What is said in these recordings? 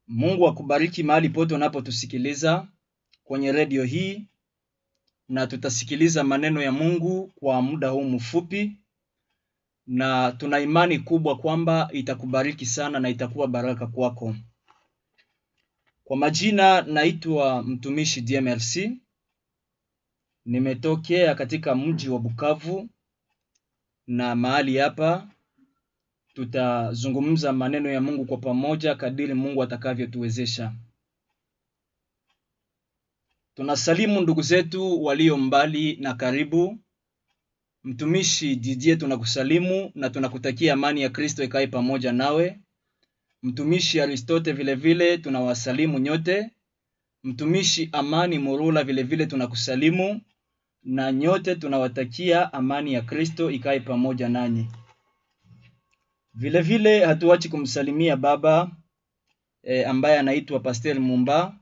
Mungu akubariki mahali pote unapotusikiliza kwenye redio hii, na tutasikiliza maneno ya Mungu kwa muda huu mfupi, na tuna imani kubwa kwamba itakubariki sana na itakuwa baraka kwako. Kwa majina naitwa mtumishi DMRC. Nimetokea katika mji wa Bukavu, na mahali hapa tutazungumza maneno ya Mungu kwa pamoja kadiri Mungu atakavyotuwezesha. Tunasalimu ndugu zetu walio mbali na karibu. Mtumishi Didier tunakusalimu na tunakutakia amani ya Kristo ikae pamoja nawe. Mtumishi Aristote vile vile tunawasalimu nyote. Mtumishi Amani Murula vile vile tunakusalimu, na nyote tunawatakia amani ya Kristo ikae pamoja nanyi. Vile vile hatuachi kumsalimia baba ambaye anaitwa Pastor Mumba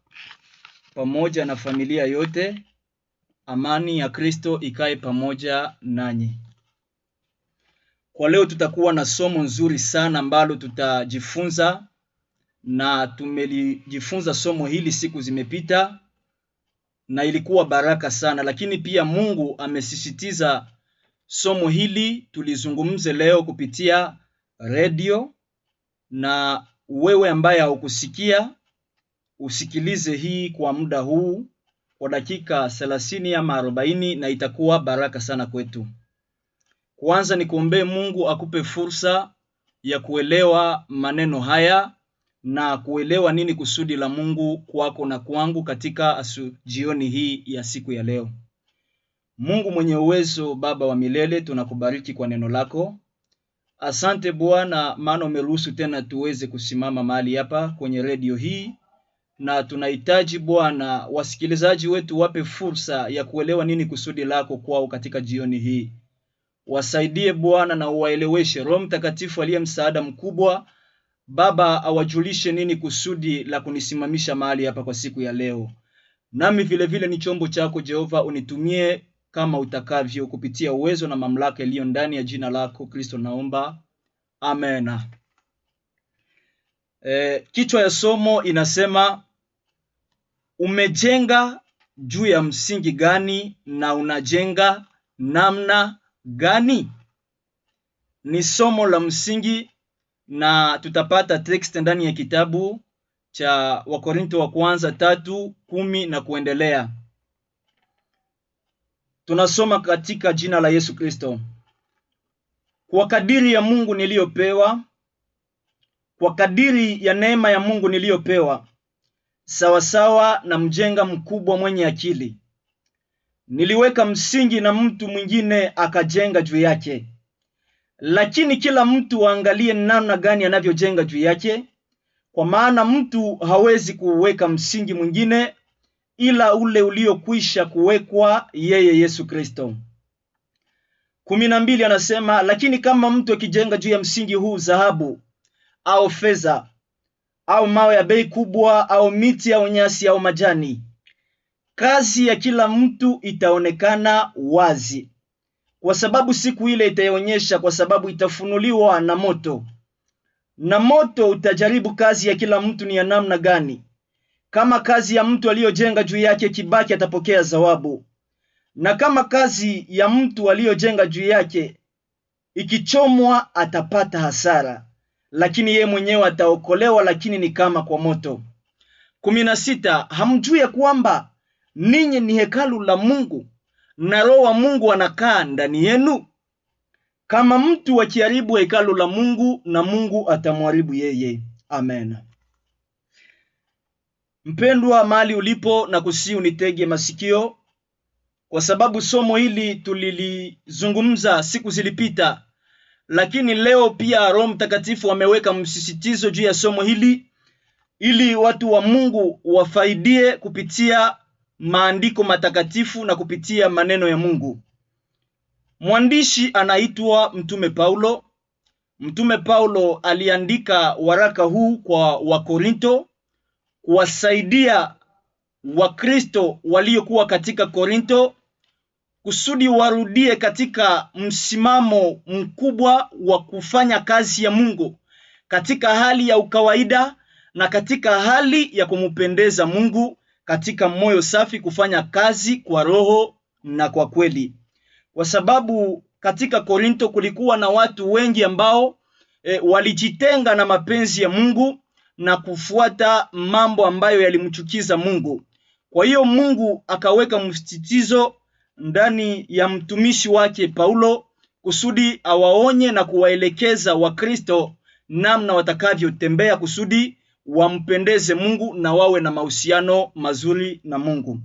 pamoja na familia yote. Amani ya Kristo ikae pamoja nanyi. Kwa leo tutakuwa na somo nzuri sana ambalo tutajifunza, na tumelijifunza somo hili siku zimepita na ilikuwa baraka sana, lakini pia Mungu amesisitiza somo hili tulizungumze leo kupitia radio, na wewe ambaye haukusikia usikilize hii kwa muda huu kwa dakika 30 ama 40, na itakuwa baraka sana kwetu. Kwanza nikuombee Mungu akupe fursa ya kuelewa maneno haya na kuelewa nini kusudi la Mungu kwako na kwangu katika jioni hii ya siku ya leo. Mungu mwenye uwezo, Baba wa milele, tunakubariki kwa neno lako. Asante Bwana, maana umeruhusu tena tuweze kusimama mahali hapa kwenye redio hii, na tunahitaji Bwana wasikilizaji wetu wape fursa ya kuelewa nini kusudi lako kwao katika jioni hii. Wasaidie Bwana na uwaeleweshe. Roho Mtakatifu aliye msaada mkubwa, Baba, awajulishe nini kusudi la kunisimamisha mahali hapa kwa siku ya leo. Nami vile vile ni chombo chako Jehova, unitumie kama utakavyo kupitia uwezo na mamlaka iliyo ndani ya jina lako Kristo naomba. Amen. Kichwa ya somo inasema umejenga juu ya msingi gani na unajenga namna gani? Ni somo la msingi, na tutapata text ndani ya kitabu cha Wakorinto wa kwanza 3:10 na kuendelea. Tunasoma katika jina la Yesu Kristo. Kwa kadiri ya Mungu niliyopewa, kwa kadiri ya neema ya Mungu niliyopewa, sawasawa na mjenga mkubwa mwenye akili, niliweka msingi na mtu mwingine akajenga juu yake. Lakini kila mtu aangalie namna gani anavyojenga juu yake, kwa maana mtu hawezi kuweka msingi mwingine ila ule uliokwisha kuwekwa, yeye Yesu Kristo. 12 anasema, lakini kama mtu akijenga juu ya msingi huu dhahabu au fedha au mawe ya bei kubwa au miti au nyasi au majani, kazi ya kila mtu itaonekana wazi, kwa sababu siku ile itaonyesha, kwa sababu itafunuliwa na moto. Na moto utajaribu kazi ya kila mtu ni ya namna gani. Kama kazi ya mtu aliyojenga juu yake kibaki, atapokea thawabu. Na kama kazi ya mtu aliyojenga juu yake ikichomwa, atapata hasara, lakini yeye mwenyewe ataokolewa, lakini ni kama kwa moto. 16 hamjui ya kwamba ninyi ni hekalu la Mungu na Roho wa Mungu anakaa ndani yenu? Kama mtu akiharibu hekalu la Mungu, na Mungu atamharibu yeye. Amen. Mpendwa, mahali ulipo na kusihi unitege masikio, kwa sababu somo hili tulilizungumza siku zilipita, lakini leo pia Roho Mtakatifu ameweka msisitizo juu ya somo hili ili watu wa Mungu wafaidie kupitia maandiko matakatifu na kupitia maneno ya Mungu. Mwandishi anaitwa Mtume Paulo. Mtume Paulo aliandika waraka huu kwa Wakorinto kuwasaidia Wakristo waliokuwa katika Korinto kusudi warudie katika msimamo mkubwa wa kufanya kazi ya Mungu katika hali ya ukawaida na katika hali ya kumupendeza Mungu, katika moyo safi, kufanya kazi kwa roho na kwa kweli. Kwa sababu katika Korinto kulikuwa na watu wengi ambao walijitenga na mapenzi ya Mungu na kufuata mambo ambayo yalimchukiza Mungu. Kwa hiyo Mungu akaweka msisitizo ndani ya mtumishi wake Paulo kusudi awaonye na kuwaelekeza Wakristo namna watakavyotembea kusudi wampendeze Mungu na wawe na mahusiano mazuri na Mungu.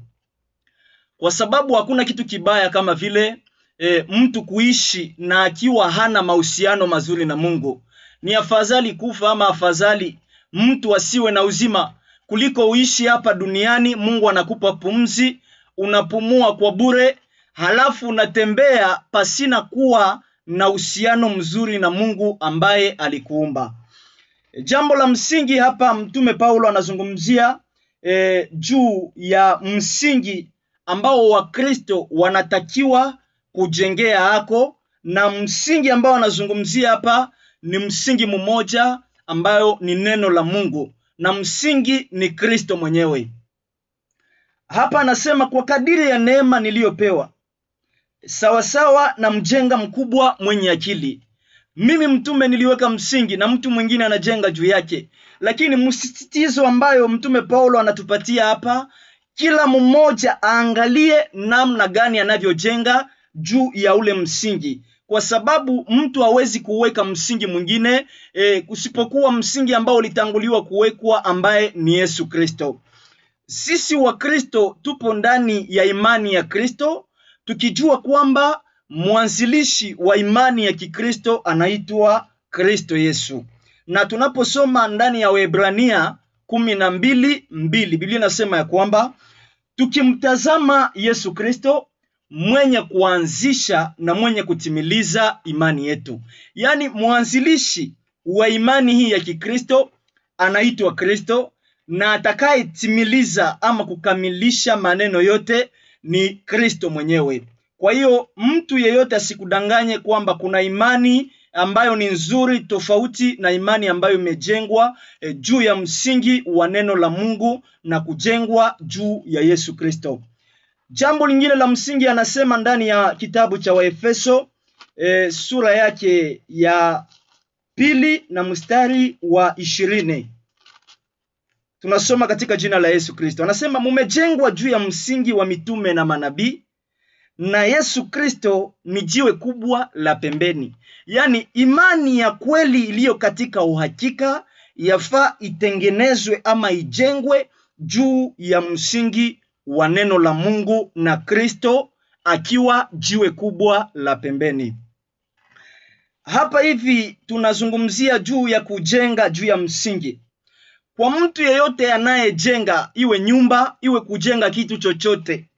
Kwa sababu hakuna kitu kibaya kama vile mtu kuishi na akiwa hana mahusiano mazuri na Mungu. Ni afadhali kufa ama afadhali mtu asiwe na uzima kuliko uishi hapa duniani. Mungu anakupa pumzi, unapumua kwa bure, halafu unatembea pasina kuwa na uhusiano mzuri na Mungu ambaye alikuumba. Jambo la msingi hapa Mtume Paulo anazungumzia juu ya msingi ambao Wakristo wanatakiwa kujengea hako, na msingi ambao anazungumzia hapa ni msingi mmoja ambayo ni neno la Mungu, na msingi ni Kristo mwenyewe. Hapa anasema kwa kadiri ya neema niliyopewa, sawasawa na mjenga mkubwa mwenye akili. Mimi mtume niliweka msingi na mtu mwingine anajenga juu yake. Lakini msisitizo ambayo Mtume Paulo anatupatia hapa, kila mmoja aangalie namna gani anavyojenga juu ya ule msingi. Kwa sababu mtu hawezi kuweka msingi mwingine usipokuwa msingi ambao ulitanguliwa kuwekwa ambaye ni Yesu Kristo. Sisi wa Kristo tupo ndani ya imani ya Kristo, tukijua kwamba mwanzilishi wa imani ya Kikristo anaitwa Kristo Yesu. Na tunaposoma ndani ya Waebrania 12:2, Biblia inasema ya kwamba tukimtazama Yesu Kristo, mwenye kuanzisha na mwenye kutimiliza imani yetu. Yani mwanzilishi wa imani hii ya Kikristo anaitwa Kristo, na atakayetimiliza ama kukamilisha maneno yote ni Kristo mwenyewe. Kwa hiyo mtu yeyote asikudanganye kwamba kuna imani ambayo ni nzuri tofauti na imani ambayo imejengwa juu ya msingi wa neno la Mungu na kujengwa juu ya Yesu Kristo. Jambo lingine la msingi anasema ndani ya kitabu cha Waefeso sura yake ya 2 na mstari wa 20. Tunasoma katika jina la Yesu Kristo. Anasema mumejengwa juu ya msingi wa mitume na manabii, na Yesu Kristo ni jiwe kubwa la pembeni. Yani imani ya kweli iliyo katika uhakika yafaa itengenezwe ama ijengwe juu ya msingi wa neno la Mungu na Kristo akiwa jiwe kubwa la pembeni. Hapa hivi tunazungumzia juu ya kujenga juu ya msingi. Kwa mtu yeyote anayejenga, iwe nyumba, iwe kujenga kitu chochote,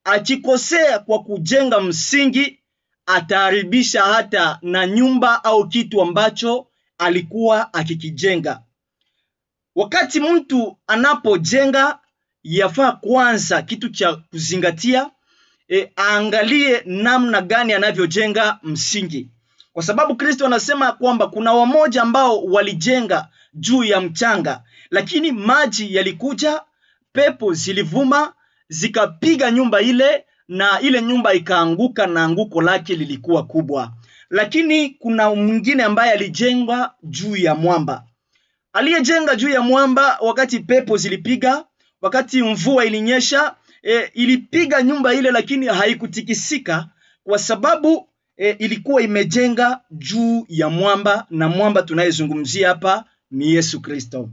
akikosea kwa kujenga msingi, ataharibisha hata na nyumba au kitu ambacho alikuwa akikijenga. Wakati mtu anapojenga, yafaa kwanza kitu cha kuzingatia, aangalie namna gani anavyojenga msingi. Kwa sababu Kristo anasema kwamba kuna wamoja ambao walijenga juu ya mchanga, lakini maji yalikuja, pepo zilivuma, zikapiga nyumba ile, na ile nyumba ikaanguka na anguko lake lilikuwa kubwa. Lakini kuna mwingine ambaye alijenga juu ya mwamba. Aliyejenga juu ya mwamba, wakati pepo zilipiga, wakati mvua ilinyesha, ilipiga nyumba ile lakini haikutikisika kwa sababu ilikuwa imejenga juu ya mwamba, na mwamba tunayezungumzia hapa ni Yesu Kristo.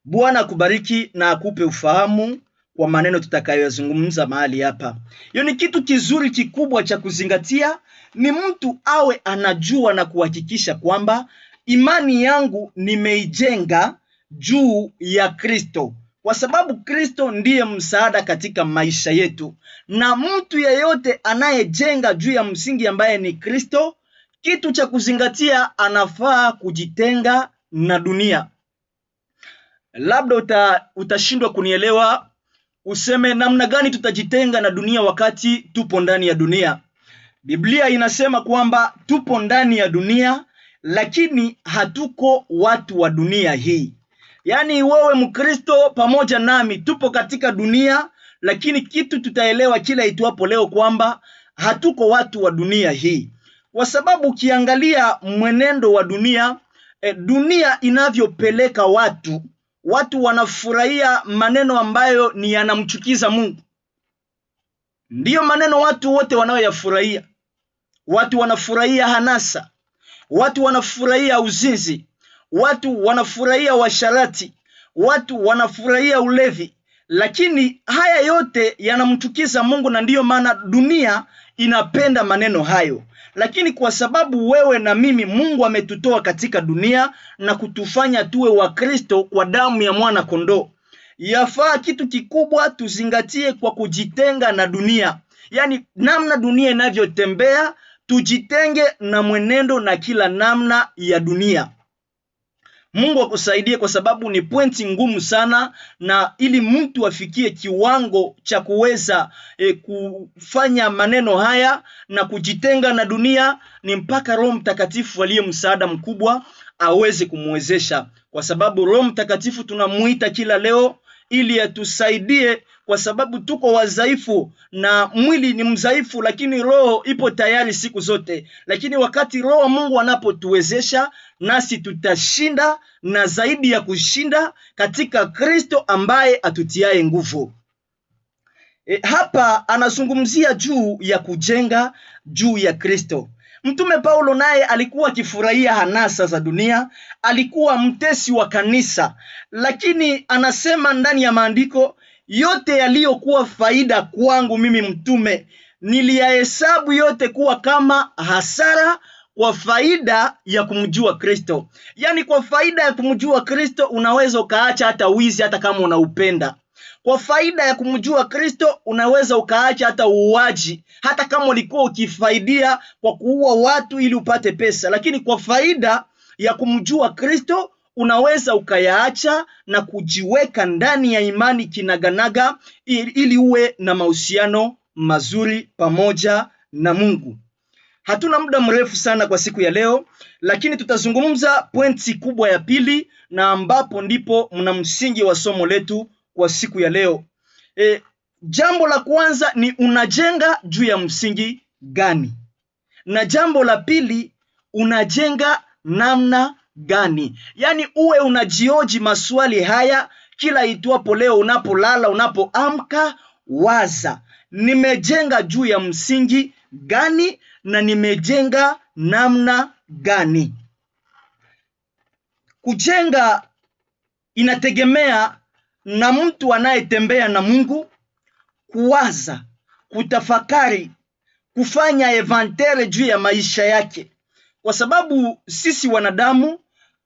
Bwana akubariki na akupe ufahamu kwa maneno tutakayozungumza mahali hapa. Hiyo ni kitu kizuri kikubwa cha kuzingatia, ni mtu awe anajua na kuhakikisha kwamba imani yangu nimeijenga juu ya Kristo. Kwa sababu Kristo ndiye msaada katika maisha yetu. Na mtu yeyote anayejenga juu ya msingi ambaye ni Kristo, kitu cha kuzingatia, anafaa kujitenga na dunia. Labda utashindwa kunielewa, useme namna gani tutajitenga na dunia wakati tupo ndani ya dunia. Biblia inasema kwamba tupo ndani ya dunia, lakini hatuko watu wa dunia hii. Yaani wewe Mkristo pamoja nami tupo katika dunia, lakini kitu tutaelewa kila itwapo leo kwamba hatuko watu wa dunia hii. Kwa sababu ukiangalia mwenendo wa dunia, dunia inavyopeleka watu wanafurahia maneno ambayo ni yanamchukiza Mungu. Ndiyo maneno watu wote wanaoyafurahia. Watu wanafurahia hanasa, watu wanafurahia uzinzi, watu wanafurahia washarati, watu wanafurahia ulevi. Lakini haya yote yanamchukiza Mungu, na ndiyo maana dunia inapenda maneno hayo. Lakini kwa sababu wewe na mimi Mungu ametutoa katika dunia na kutufanya tuwe wa Kristo kwa damu ya mwana kondoo, yafaa kitu kikubwa tuzingatie kwa kujitenga na dunia. Yaani namna dunia inavyotembea, tujitenge na mwenendo na kila namna ya dunia. Mungu akusaidie, kwa sababu ni pointi ngumu sana, na ili mtu afikie kiwango cha kuweza kufanya maneno haya na kujitenga na dunia, ni mpaka Roho Mtakatifu aliye msaada mkubwa aweze kumwezesha. Kwa sababu Roho Mtakatifu tunamuita kila leo ili atusaidie, kwa sababu tuko wadhaifu na mwili ni mdhaifu, lakini roho ipo tayari siku zote. Lakini wakati Roho wa Mungu anapotuwezesha, nasi tutashinda na zaidi ya kushinda katika Kristo ambaye atutiaye nguvu. Hapa anazungumzia juu ya kujenga juu ya Kristo. Mtume Paulo naye alikuwa akifurahia hanasa za dunia, alikuwa mtesi wa kanisa, lakini anasema ndani ya maandiko, yote yaliyokuwa faida kwangu mimi mtume niliyahesabu yote kuwa kama hasara kwa faida ya kumjua Kristo. Yaani kwa faida ya kumjua Kristo unaweza ukaacha hata wizi hata kama unaupenda. Kwa faida ya kumjua Kristo unaweza ukaacha hata uuaji hata kama ulikuwa ukifaidia kwa kuua watu ili upate pesa. Lakini kwa faida ya kumjua Kristo unaweza ukayaacha na kujiweka ndani ya imani kinaganaga ili uwe na mahusiano mazuri pamoja na Mungu. Hatuna muda mrefu sana kwa siku ya leo, lakini tutazungumza pointi kubwa ya pili, na ambapo ndipo mna msingi wa somo letu kwa siku ya leo. Jambo la kwanza ni unajenga juu ya msingi gani? Na jambo la pili, unajenga namna gani? Yaani uwe unajioji maswali haya kila itwapo leo, unapolala, unapoamka, waza, nimejenga juu ya msingi gani na nimejenga namna gani? Kujenga inategemea na mtu anayetembea na Mungu, kuwaza, kutafakari, kufanya evantere juu ya maisha yake. Kwa sababu sisi wanadamu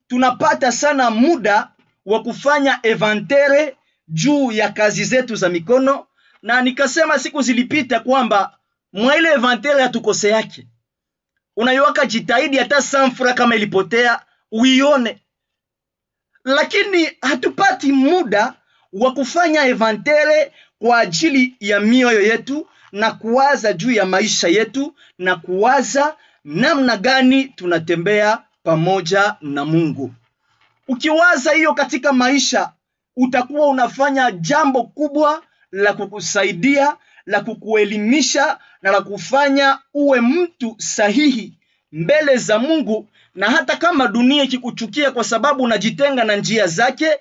tunapata sana muda wa kufanya evantere juu ya kazi zetu za mikono, na nikasema siku zilipita kwamba mwa ile evantere hatukose yake. Unayowaka jitahidi hata sanfura kama ilipotea uione, lakini hatupati muda wa kufanya evantere kwa ajili ya mioyo yetu na kuwaza juu ya maisha yetu na kuwaza namna gani tunatembea pamoja na Mungu. Ukiwaza hiyo katika maisha, utakuwa unafanya jambo kubwa la kukusaidia, la kukuelimisha na la kufanya uwe mtu sahihi mbele za Mungu. Na hata kama dunia ikikuchukia kwa sababu unajitenga na njia zake,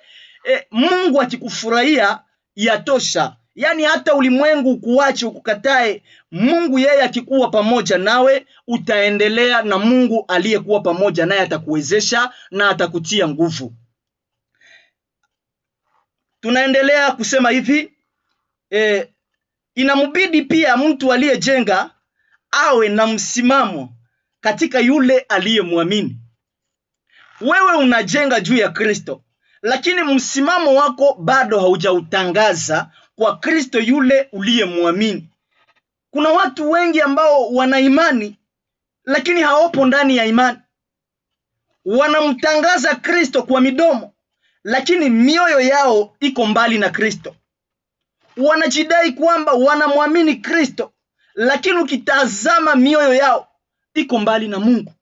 Mungu akikufurahia yatosha. Yaani hata ulimwengu ukuache, ukukatae, Mungu yeye akikuwa pamoja nawe, utaendelea, na Mungu aliyekuwa pamoja naye atakuwezesha na atakutia nguvu. Tunaendelea kusema hivi, inambidi pia mtu aliyejenga awe na msimamo katika yule aliyemwamini. Wewe unajenga juu ya Kristo, lakini msimamo wako bado haujautangaza kwa Kristo yule uliyemwamini. Kuna watu wengi ambao wana imani lakini hawapo ndani ya imani. Wanamtangaza Kristo kwa midomo, lakini mioyo yao iko mbali na Kristo. Wanajidai kwamba wanamwamini Kristo, lakini ukitazama mioyo yao iko mbali na Mungu.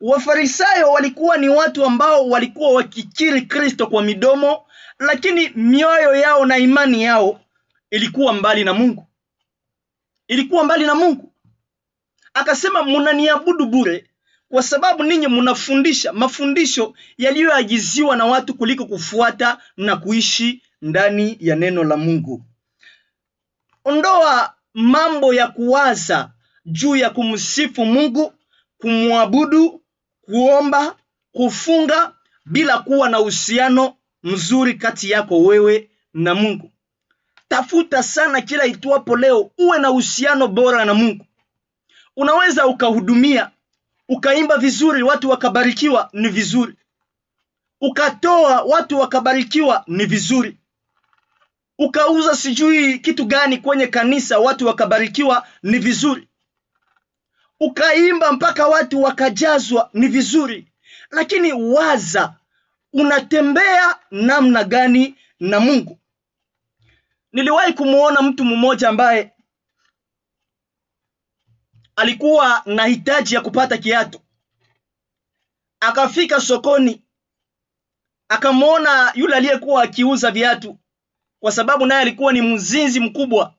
Wafarisayo walikuwa ni watu ambao walikuwa wakikiri Kristo kwa midomo, lakini mioyo yao na imani yao ilikuwa mbali na Mungu. Ilikuwa mbali na Mungu. Akasema, mnaniabudu bure kwa sababu ninyi mnafundisha mafundisho yaliyoagiziwa na watu kuliko kufuata na kuishi ndani ya neno la Mungu. Ondoa mambo ya kuwaza juu ya kumsifu Mungu, kumwabudu, kuomba, kufunga bila kuwa na uhusiano mzuri kati yako wewe na Mungu. Tafuta sana kila itwapo leo uwe na uhusiano bora na Mungu. Unaweza ukahudumia, ukaimba vizuri, watu wakabarikiwa, ni vizuri. Ukatoa, watu wakabarikiwa, ni vizuri. Ukauza sijui kitu gani kwenye kanisa, watu wakabarikiwa, ni vizuri. Ukaimba mpaka watu wakajazwa, ni vizuri. Lakini waza, unatembea namna gani na Mungu? Niliwahi kumuona mtu mmoja ambaye alikuwa na hitaji ya kupata kiatu. Akafika sokoni, akamwona yule aliyekuwa akiuza viatu, kwa sababu naye alikuwa ni mzinzi mkubwa.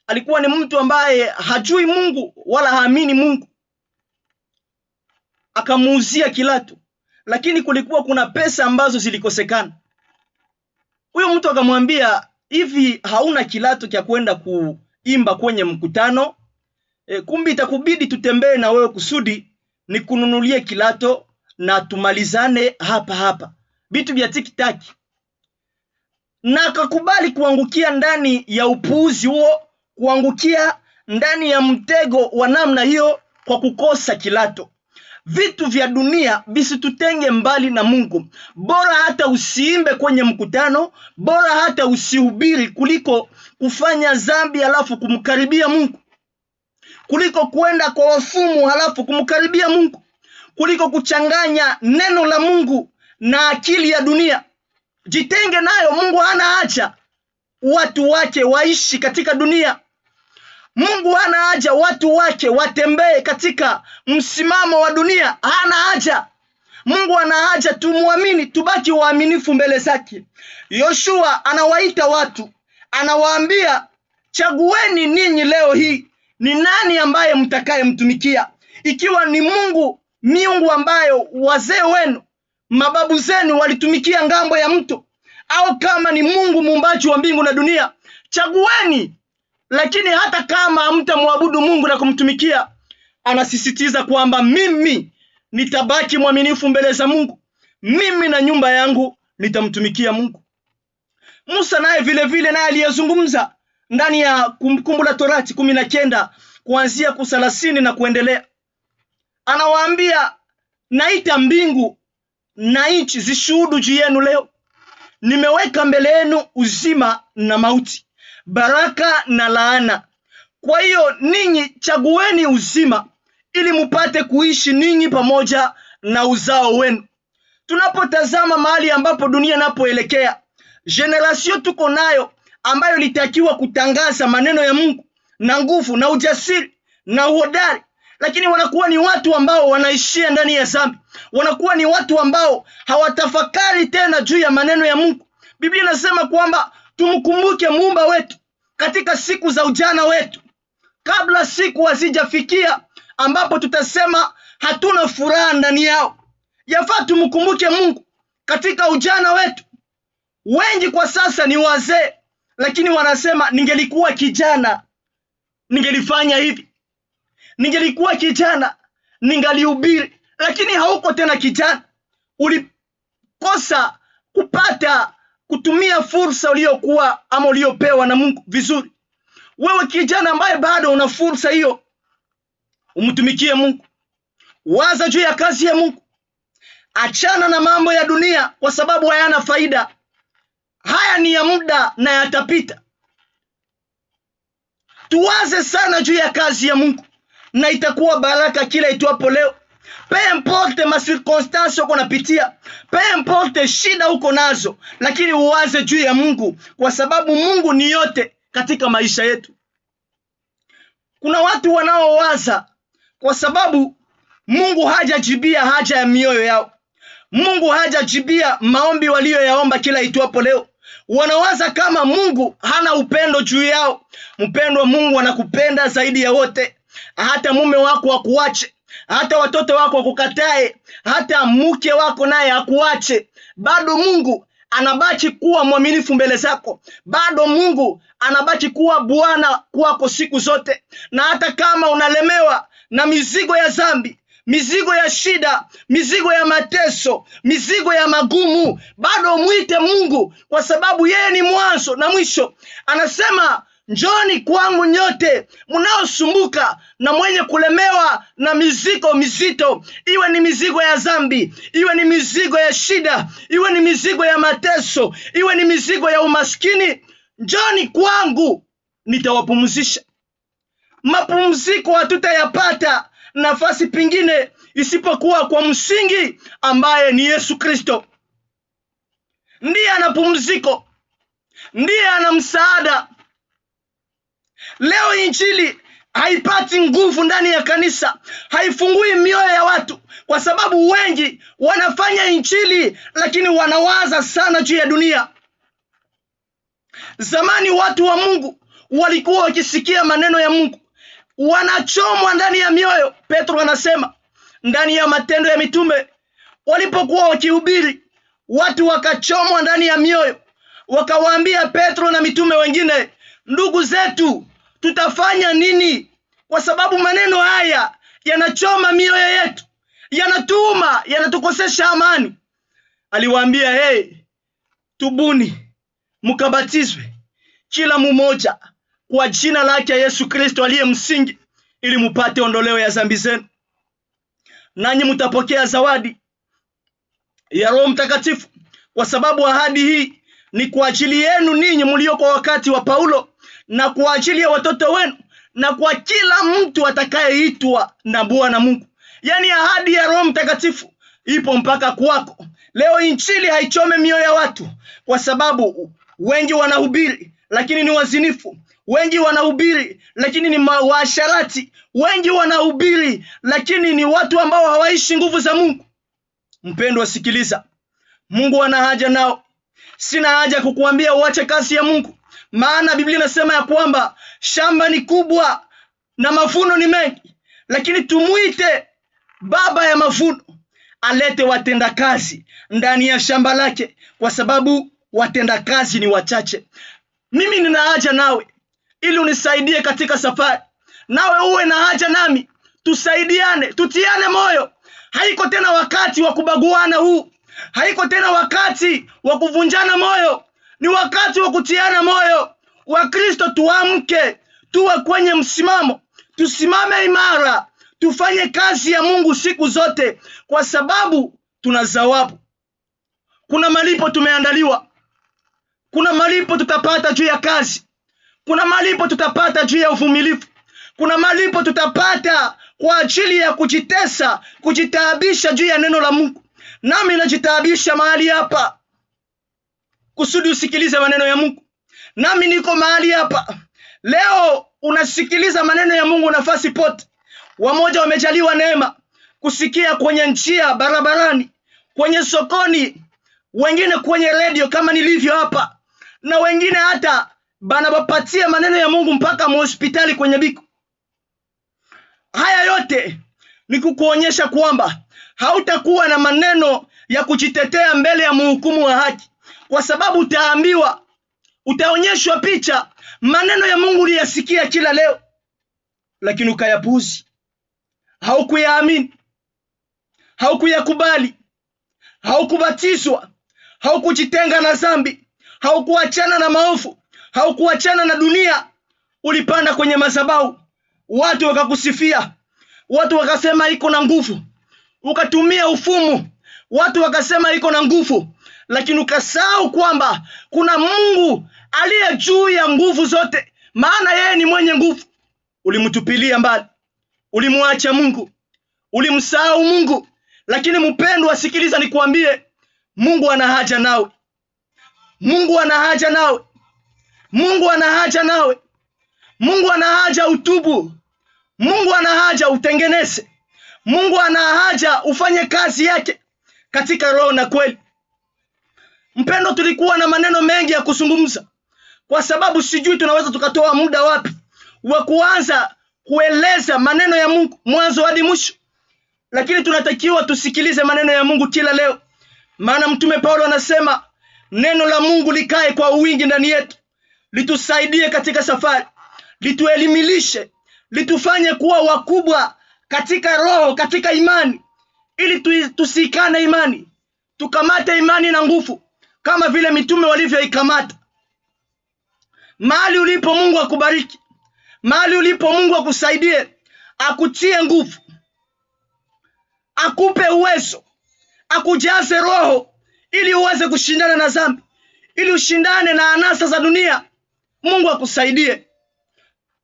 Alikuwa ni mtu ambaye hajui Mungu wala haamini Mungu. Akamuuzia kiatu, lakini kulikuwa kuna pesa ambazo zilikosekana. Huyo mtu akamwambia, hivi hauna kiatu cha kwenda kuimba kwenye mkutano? Kumbi itakubidi tutembee na wewe kusudi nikununulie kiatu na tumalizane hapa hapa. Vitu vya tiki-taki. Na akakubali kuangukia ndani ya upuuzi huo, kuangukia ndani ya mtego wa namna hiyo kwa kukosa kiatu. Vitu vya dunia visitutenge mbali na Mungu. Bora hata usiimbe kwenye mkutano, bora hata usihubiri kuliko kufanya dhambi halafu kumkaribia Mungu. Kuliko kwenda kwa wafumu halafu kumkaribia Mungu. Kuliko kuchanganya neno la Mungu na akili ya dunia. Jitenge nayo. Mungu hana haja watu wake waishi katika dunia. Mungu hana haja watu wake watembee katika msimamo wa dunia. Hana haja. Mungu ana haja tumuamini, tubaki waaminifu mbele zake. Yoshua anawaita watu, anawaambia, chagueni ninyi leo hii ni nani ambaye mtakaye mtumikia. Ikiwa ni miungu ambayo wazee wenu, mababu zenu walitumikia ngambo ya mto, au kama ni Mungu muumbaji wa mbingu na dunia, chagueni. Lakini hata kama hamtamwabudu Mungu na kumtumikia, anasisitiza kwamba mimi nitabaki mwaminifu mbele za Mungu. Mimi na nyumba yangu nitamtumikia Mungu. Musa naye vile vile naye aliyezungumza ndani ya Kumbukumbu la Torati 19 kuanzia 30 na kuendelea. Anawaambia, naita mbingu na nchi zishuhudu juu yenu leo. Nimeweka mbele yenu uzima na mauti, baraka na laana. Kwa hiyo ninyi chagueni uzima ili mupate kuishi ninyi pamoja na uzao wenu. Tunapotazama mahali ambapo dunia inapoelekea, generation tuko nayo ambayo litakiwa kutangaza maneno ya Mungu na nguvu na ujasiri na uhodari, lakini wanakuwa ni watu ambao wanaishia ndani ya dhambi. Wanakuwa ni watu ambao hawatafakari tena juu ya maneno ya Mungu. Biblia inasema kwamba tumkumbuke Muumba wetu katika siku za ujana wetu, kabla siku hazijafikia ambapo tutasema hatuna furaha ndani yao. Yafaa tumkumbuke Mungu katika ujana wetu. Wengi kwa sasa ni wazee, lakini wanasema, ningelikuwa kijana ningelifanya hivi, ningelikuwa kijana ningalihubiri. Lakini hauko tena kijana. Ulikosa kutumia fursa uliyokuwa ama uliyopewa na Mungu vizuri. Wewe kijana ambaye bado una fursa hiyo, umtumikie Mungu. Waza juu ya kazi ya Mungu. Achana na mambo ya dunia kwa sababu hayana faida. Haya ni ya muda na yatapita. Tuwaze sana juu ya kazi ya Mungu na itakuwa baraka kila itwapo leo. Peu importe ma circonstance uko napitia, peu importe shida uko nazo, lakini uwaze juu ya Mungu kwa sababu Mungu ni yote katika maisha yetu. Kuna watu wanaowaza kwa sababu Mungu hajajibia haja ya mioyo yao. Mungu hajajibia maombi walioyaomba kila itwapo leo. Wanawaza kama Mungu hana upendo juu yao. Mpendwa, Mungu anakupenda zaidi ya wote. Hata mume wako wakuache, hata watoto wako wakukatae, hata mke wako naye akuache, bado Mungu anabaki kuwa mwaminifu mbele zako. Bado Mungu anabaki kuwa Bwana kwako siku zote. Na hata kama unalemewa na mizigo ya dhambi, mizigo ya shida, mizigo ya mateso, mizigo ya magumu, bado mwite Mungu, kwa sababu yeye ni mwanzo na mwisho. Anasema, njoni kwangu nyote mnaosumbuka na mwenye kulemewa na mizigo mizito. Iwe ni mizigo ya dhambi, iwe ni mizigo ya shida, iwe ni mizigo ya mateso, iwe ni mizigo ya umaskini, njoni kwangu nitawapumzisha. Mapumziko hatutayapata nafasi pingine isipokuwa kwa msingi ambaye ni Yesu Kristo. Ndiye ana pumziko, ndiye ana msaada. Leo injili haipati nguvu ndani ya kanisa, haifungui mioyo ya watu, kwa sababu wengi wanafanya injili lakini wanawaza sana juu ya dunia. Zamani watu wa Mungu walikuwa wakisikia maneno ya Mungu wanachomwa ndani ya mioyo. Petro anasema ndani ya Matendo ya Mitume, walipokuwa wakihubiri, watu wakachomwa ndani ya mioyo. Wakawaambia Petro na mitume wengine, ndugu zetu, tutafanya nini? Kwa sababu maneno haya yanachoma mioyo yetu, yanatuuma, yanatukosesha amani. Aliwaambia, tubuni, mkabatizwe kila mmoja kwa jina lake Yesu Kristo aliye msingi, ili mupate ondoleo ya dhambi zenu. Nanyi mtapokea zawadi ya Roho Mtakatifu, kwa sababu ahadi hii ni kwa ajili yenu ninyi mlio kwa wakati wa Paulo, na kwa ajili ya watoto wenu, na kwa kila mtu atakayeitwa na Bwana Mungu. Yani ahadi ya Roho Mtakatifu ipo mpaka kwako. Leo injili haichome mioyo ya watu, kwa sababu wengi wanahubiri lakini ni wazinifu, wengi wanahubiri lakini ni waasharati, wengi wanahubiri lakini ni watu ambao hawaishi nguvu za Mungu. Mpendwa, sikiliza, Mungu ana haja nao. Sina haja kukuambia uache kazi ya Mungu, maana Biblia inasema ya kwamba shamba ni kubwa na mavuno ni mengi, lakini tumuite baba ya mavuno alete watendakazi ndani ya shamba lake, kwa sababu watendakazi ni wachache. Mimi nina haja nawe ili unisaidie katika safari, nawe uwe na haja nami. Tusaidiane, tutiane moyo. Haiko tena wakati wa kubaguana huu, haiko tena wakati wa kuvunjana moyo, ni wakati wa kutiana moyo. Wakristo tuamke, tuwe kwenye msimamo, tusimame imara, tufanye kazi ya Mungu siku zote, kwa sababu tuna zawabu. Kuna malipo tumeandaliwa, kuna malipo tutapata juu ya kazi, kuna malipo tutapata juu ya uvumilivu, kuna malipo tutapata kwa ajili ya kujitesa, kujitaabisha juu ya neno la Mungu. Nami najitaabisha mahali hapa kusudi usikilize maneno ya Mungu. Nami niko mahali hapa leo, unasikiliza maneno ya Mungu nafasi pote. Wamoja wamejaliwa neema kusikia kwenye njia, barabarani, kwenye sokoni, wengine kwenye radio kama nilivyo hapa, na wengine hata banabapatia maneno ya Mungu mpaka hospitali kwenye biko. Haya yote ni kukuonyesha kwamba hautakuwa na maneno ya kujitetea mbele ya mhukumu wa haki, kwa sababu utaambiwa, utaonyeshwa picha, maneno ya Mungu uliyasikia kila leo, lakini ukayapuuzi, haukuyaamini, haukuyakubali, haukubatizwa, haukujitenga na dhambi, haukuachana na maovu, haukuachana na dunia. Ulipanda kwenye madhabahu, watu wakakusifia, watu wakasema iko na nguvu, ukatumia ufumu, watu wakasema iko na nguvu, lakini ukasahau kwamba kuna Mungu aliye juu ya nguvu zote, maana yeye ni mwenye nguvu. Ulimtupilia mbali, ulimwacha Mungu, ulimsahau Mungu. Lakini mpendwa, sikiliza nikuambie, Mungu ana haja nawe. Mungu ana haja nawe. Mungu ana haja nawe. Mungu ana haja utubu. Mungu ana haja utengeneze. Mungu ana haja ufanye kazi yake katika roho na kweli. Mpendo, tulikuwa na maneno mengi ya kuzungumza, kwa sababu sijui tunaweza tukatoa muda wapi wa kuanza kueleza maneno ya Mungu mwanzo hadi mwisho. Lakini tunatakiwa tusikilize maneno ya Mungu kila leo. Maana Mtume Paulo anasema neno la Mungu likae kwa wingi ndani yetu, litusaidie katika safari, lituelimishe, litufanye kuwa wakubwa katika roho, katika imani, ili tusikane imani, tukamate imani na nguvu kama vile mitume walivyoikamata. Mahali ulipo Mungu akubariki. Mahali ulipo Mungu akusaidie, akutie nguvu, akupe uwezo, akujaze roho ili uweze kushindana na dhambi, ili ushindane na anasa za dunia. Mungu akusaidie.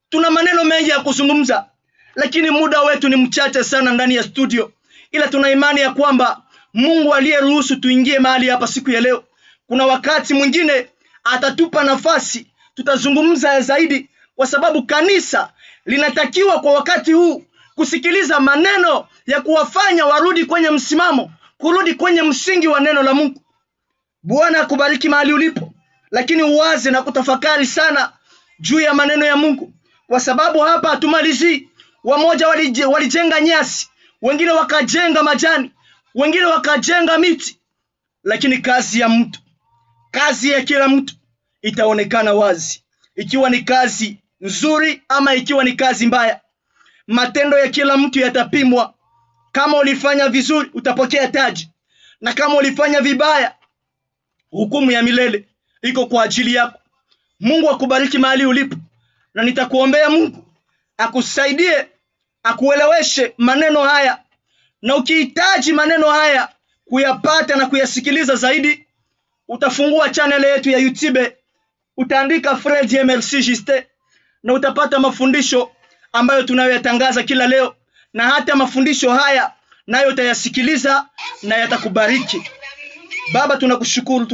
Tuna maneno mengi ya kuzungumza, lakini muda wetu ni mchache sana ndani ya studio. Ila tuna imani ya kwamba Mungu aliyeruhusu tuingie mahali hapa siku ya leo, kuna wakati mwingine atatupa nafasi, tutazungumza zaidi, kwa sababu kanisa linatakiwa kwa wakati huu kusikiliza maneno ya kuwafanya warudi kwenye msimamo, kurudi kwenye msingi wa neno la Mungu. Bwana akubariki mahali ulipo, lakini uwaze na kutafakari sana juu ya maneno ya Mungu, kwa sababu hapa hatumalizi. Wamoja walijenga nyasi, wengine wakajenga majani, wengine wakajenga miti, lakini kazi ya mtu, kazi ya kila mtu itaonekana wazi, ikiwa ni kazi nzuri ama ikiwa ni kazi mbaya. Matendo ya kila mtu yatapimwa. Kama ulifanya vizuri utapokea taji, na kama ulifanya vibaya, hukumu ya milele iko kwa ajili yako. Mungu akubariki mahali ulipo, na nitakuombea Mungu akusaidie, akueleweshe maneno haya. Na ukihitaji maneno haya kuyapata na kuyasikiliza zaidi, utafungua channel yetu ya YouTube, utaandika Frere Merci Justin, na utapata mafundisho ambayo tunayoyatangaza kila leo, na hata mafundisho haya nayo utayasikiliza na yatakubariki. Baba, tunakushukuru,